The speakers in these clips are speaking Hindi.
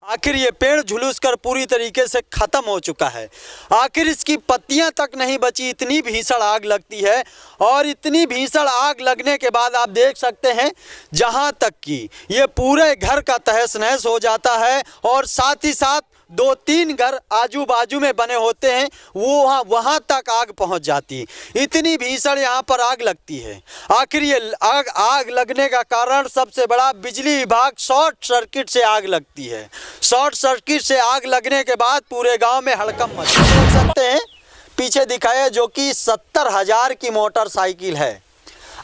आखिर ये पेड़ झुलस कर पूरी तरीके से खत्म हो चुका है। आखिर इसकी पत्तियां तक नहीं बची, इतनी भीषण आग लगती है। और इतनी भीषण आग लगने के बाद आप देख सकते हैं जहां तक कि ये पूरे घर का तहस नहस हो जाता है। और साथ ही साथ 2-3 घर आजू बाजू में बने होते हैं, वो वहाँ तक आग पहुँच जाती है। इतनी भीषण यहाँ पर आग लगती है। आखिर ये आग लगने का कारण सबसे बड़ा बिजली विभाग शॉर्ट सर्किट से आग लगती है। शॉर्ट सर्किट से आग लगने के बाद पूरे गांव में हड़कंप मच गया। देख सकते हैं पीछे दिखाया जो कि 70,000 की मोटरसाइकिल है।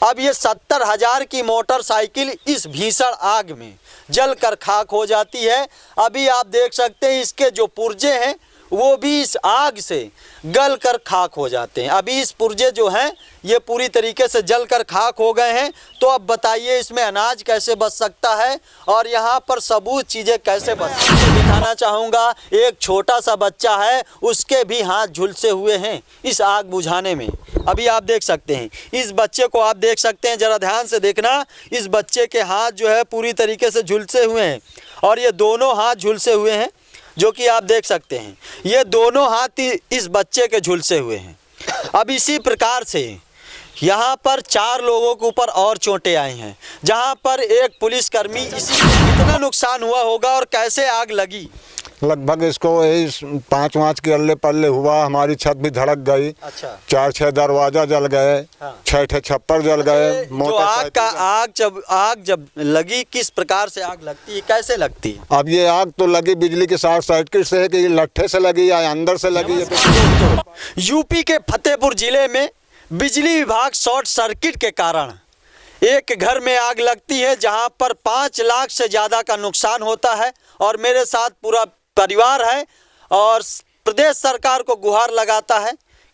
अब ये 70,000 की मोटरसाइकिल इस भीषण आग में जलकर खाक हो जाती है। अभी आप देख सकते हैं इसके जो पुर्जे हैं वो भी इस आग से गल कर खाक हो जाते हैं। अभी इस पुर्जे जो हैं ये पूरी तरीके से जलकर खाक हो गए हैं। तो अब बताइए इसमें अनाज कैसे बच सकता है और यहाँ पर सबूत चीज़ें कैसे बच सकती हैं। दिखाना चाहूँगा एक छोटा सा बच्चा है, उसके भी हाथ झुलसे हुए हैं इस आग बुझाने में। अभी आप देख सकते हैं इस बच्चे को, आप देख सकते हैं ज़रा ध्यान से देखना, इस बच्चे के हाथ जो है पूरी तरीके से झुलसे हुए हैं। और ये दोनों हाथ झुलसे हुए हैं जो कि आप देख सकते हैं, ये दोनों हाथ इस बच्चे के झुलसे हुए हैं। अब इसी प्रकार से यहाँ पर 4 लोगों के ऊपर और चोटें आई हैं, जहाँ पर एक पुलिसकर्मी, इसी कितना नुकसान हुआ होगा और कैसे आग लगी? लगभग इसको 5 के अल्ले पल्ले हुआ, हमारी छत भी धड़क गई। अच्छा। 4-6 दरवाजा जल गए। हाँ। 6 छप्पर जल गए। जो आग जब लगी, किस प्रकार से आग लगती है, कैसे लगती है? अब ये आग तो लगी बिजली के शॉर्ट सर्किट से है कि लट्ठे से लगी या अंदर से लगी है। यूपी के फतेहपुर जिले में बिजली विभाग शॉर्ट सर्किट के कारण एक घर में आग लगती है जहां पर 5 लाख से ज़्यादा का नुकसान होता है। और मेरे साथ पूरा परिवार है और प्रदेश सरकार को गुहार लगाता है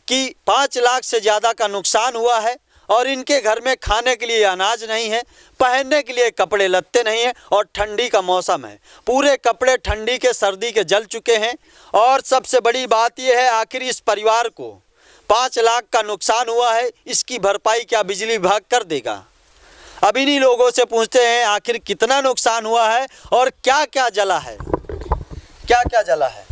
कि 5 लाख से ज़्यादा का नुकसान हुआ है और इनके घर में खाने के लिए अनाज नहीं है, पहनने के लिए कपड़े लत्ते नहीं हैं और ठंडी का मौसम है। पूरे कपड़े ठंडी के सर्दी के जल चुके हैं। और सबसे बड़ी बात यह है आखिर इस परिवार को 5 लाख का नुकसान हुआ है, इसकी भरपाई क्या बिजली विभाग कर देगा? अब इन्हीं लोगों से पूछते हैं आखिर कितना नुकसान हुआ है और क्या क्या जला है, क्या क्या जला है?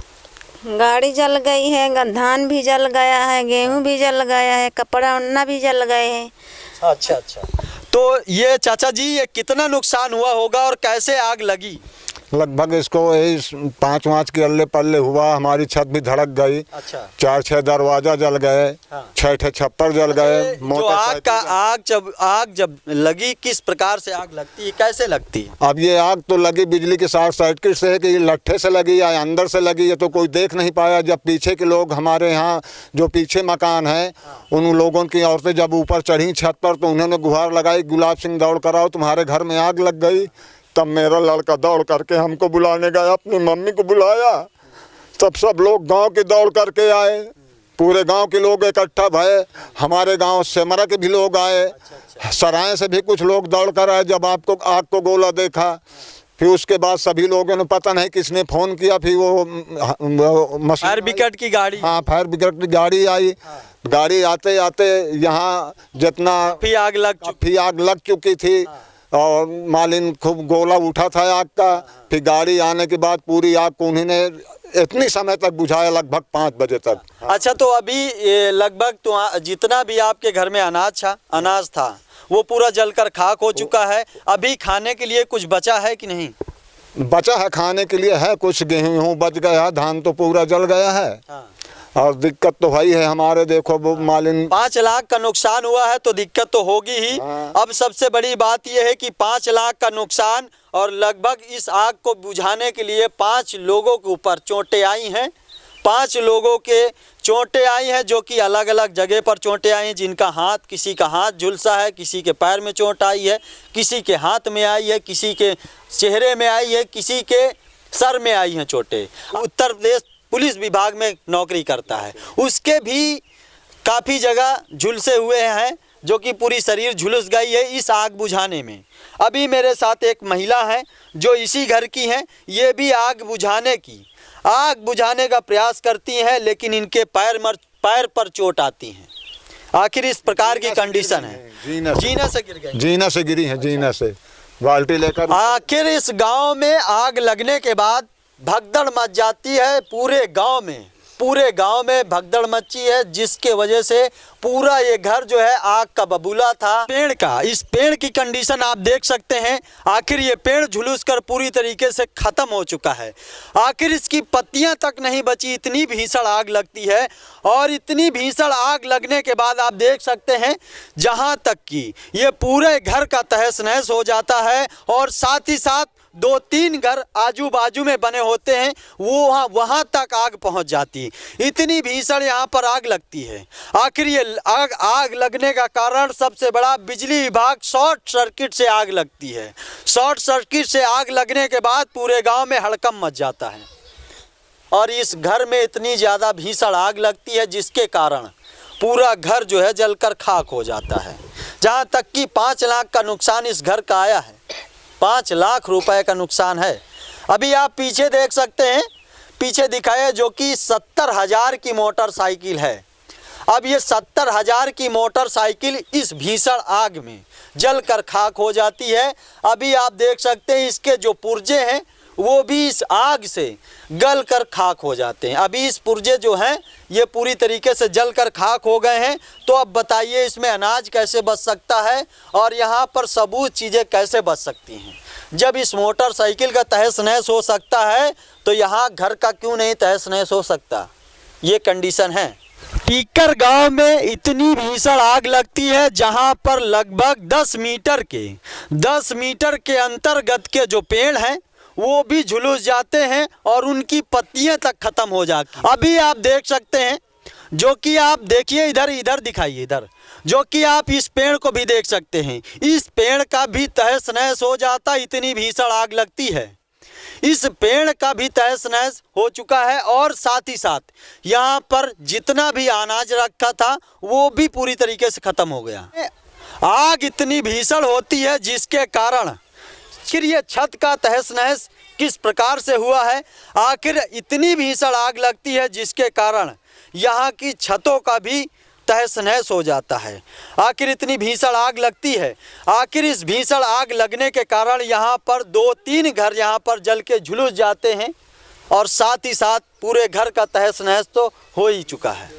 गाड़ी जल गई है, धान भी जल गया है, गेहूं भी जल गया है, कपड़ा उन्ना भी जल गए हैं। अच्छा अच्छा। तो ये चाचा जी ये कितना नुकसान हुआ होगा और कैसे आग लगी? लगभग इसको 5 के अल्ले पल्ले हुआ, हमारी छत भी धड़क गई। अच्छा। 4-6 दरवाजा जल गए। हाँ। 6 छप्पर जल गए। जो आग जब लगी, किस प्रकार से आग लगती है, कैसे लगती है? अब ये आग तो लगी बिजली के शॉर्ट सर्किट से है कि लट्ठे से लगी या अंदर से लगी है तो कोई देख नहीं पाया। जब पीछे के लोग, हमारे यहाँ जो पीछे मकान है, उन लोगों की औरतें जब ऊपर चढ़ी छत पर तो उन्होंने गुहार लगाई, गुलाब सिंह दौड़ कर आओ, तुम्हारे घर में आग लग गई। तब मेरा लड़का दौड़ करके हमको बुलाने गया, अपनी मम्मी को बुलाया। सब लोग गांव के दौड़ करके आए, पूरे गांव के लोग इकट्ठा भये। हमारे गांव सेमरा के भी लोग आए, सराय से भी कुछ लोग दौड़ कर आए। जब आग को गोला देखा, फिर उसके बाद सभी लोगों ने, पता नहीं किसने फ़ोन किया, फिर वो फायर ब्रिगेड की गाड़ी, हाँ फायर ब्रिगेड की गाड़ी आई। गाड़ी आते आते यहाँ जितना आग लग चुकी थी और मालिन खूब गोला उठा था आग का। फिर गाड़ी आने के बाद पूरी आग को उन्होंने इतनी समय तक बुझाया, लगभग 5 बजे तक। अच्छा, तो अभी लगभग तो जितना भी आपके घर में अनाज था वो पूरा जलकर खाक हो चुका है। अभी खाने के लिए कुछ बचा है कि नहीं? बचा है, खाने के लिए है कुछ, गेहूँ बच गया, धान तो पूरा जल गया है। हाँ। और दिक्कत तो वही है हमारे, देखो वो मालिन 5 लाख का नुकसान हुआ है तो दिक्कत तो होगी ही। हाँ। अब सबसे बड़ी बात यह है कि 5 लाख का नुकसान और लगभग इस आग को बुझाने के लिए 5 लोगों के ऊपर चोटें आई हैं। 5 लोगों के चोटें आई हैं जो कि अलग अलग जगह पर चोटें आई हैं, जिनका हाथ, किसी का हाथ झुलसा है, किसी के पैर में चोट आई है, किसी के हाथ में आई है, किसी के चेहरे में आई है, किसी के सर में आई हैं चोटें। उत्तर प्रदेश पुलिस विभाग में नौकरी करता है, उसके भी काफ़ी जगह झुलसे हुए हैं जो कि पूरी शरीर झुलस गई है इस आग बुझाने में। अभी मेरे साथ एक महिला है जो इसी घर की हैं, ये भी आग बुझाने का प्रयास करती हैं, लेकिन इनके पैर पर चोट आती हैं। आखिर इस प्रकार की कंडीशन है, जीना से गिर गई, जीना से गिरी है, जीना से बाल्टी लेकर। आखिर इस गांव में आग लगने के बाद भगदड़ मच जाती है पूरे गांव में भगदड़ मची है, जिसके वजह से पूरा ये घर जो है आग का बबूला था। इस पेड़ की कंडीशन आप देख सकते हैं। आखिर ये पेड़ झुलस कर पूरी तरीके से ख़त्म हो चुका है। आखिर इसकी पत्तियां तक नहीं बची, इतनी भीषण आग लगती है। और इतनी भीषण आग लगने के बाद आप देख सकते हैं जहां तक कि ये पूरे घर का तहस नहस हो जाता है। और साथ ही साथ 2-3 घर आजू बाजू में बने होते हैं, वो वहाँ तक आग पहुँच जाती। इतनी भीषण यहाँ पर आग लगती है। आखिर ये आग लगने का कारण सबसे बड़ा बिजली विभाग शॉर्ट सर्किट से आग लगती है। शॉर्ट सर्किट से आग लगने के बाद पूरे गांव में हड़कंप मच जाता है। और इस घर में इतनी ज़्यादा भीषण आग लगती है जिसके कारण पूरा घर जो है जलकर खाक हो जाता है। जहाँ तक कि 5 लाख का नुकसान इस घर का आया है। 5 लाख रुपए का नुकसान है। अभी आप पीछे देख सकते हैं, पीछे दिखाया जो कि 70,000 की मोटरसाइकिल है। अब ये 70,000 की मोटरसाइकिल इस भीषण आग में जलकर खाक हो जाती है। अभी आप देख सकते हैं इसके जो पुर्जे हैं वो भी इस आग से गल कर खाक हो जाते हैं। अभी इस पुर्जे जो हैं ये पूरी तरीके से जल कर खाक हो गए हैं। तो अब बताइए इसमें अनाज कैसे बच सकता है और यहाँ पर सबूत चीज़ें कैसे बच सकती हैं। जब इस मोटरसाइकिल का तहस नहस हो सकता है तो यहाँ घर का क्यों नहीं तहस नहस हो सकता, ये कंडीशन है। टीकर गांव में इतनी भीषण आग लगती है जहां पर लगभग 10 मीटर के अंतर्गत के जो पेड़ हैं वो भी झुलस जाते हैं और उनकी पत्तियां तक खत्म हो जाती। अभी आप देख सकते हैं जो कि आप देखिए, इधर दिखाइए, इधर जो कि आप इस पेड़ को भी देख सकते हैं। इस पेड़ का भी तहस नहस हो जाता, इतनी भीषण आग लगती है। इस पेड़ का भी तहस नहस हो चुका है। और साथ ही साथ यहाँ पर जितना भी अनाज रखा था वो भी पूरी तरीके से खत्म हो गया। आग इतनी भीषण होती है जिसके कारण आखिर ये छत का तहस नहस किस प्रकार से हुआ है। आखिर इतनी भीषण आग लगती है जिसके कारण यहाँ की छतों का भी तहस नहस हो जाता है। आखिर इतनी भीषण आग लगती है। आखिर इस भीषण आग लगने के कारण यहाँ पर 2-3 घर यहाँ पर जल के झुलस जाते हैं और साथ ही साथ पूरे घर का तहस नहस तो हो ही चुका है।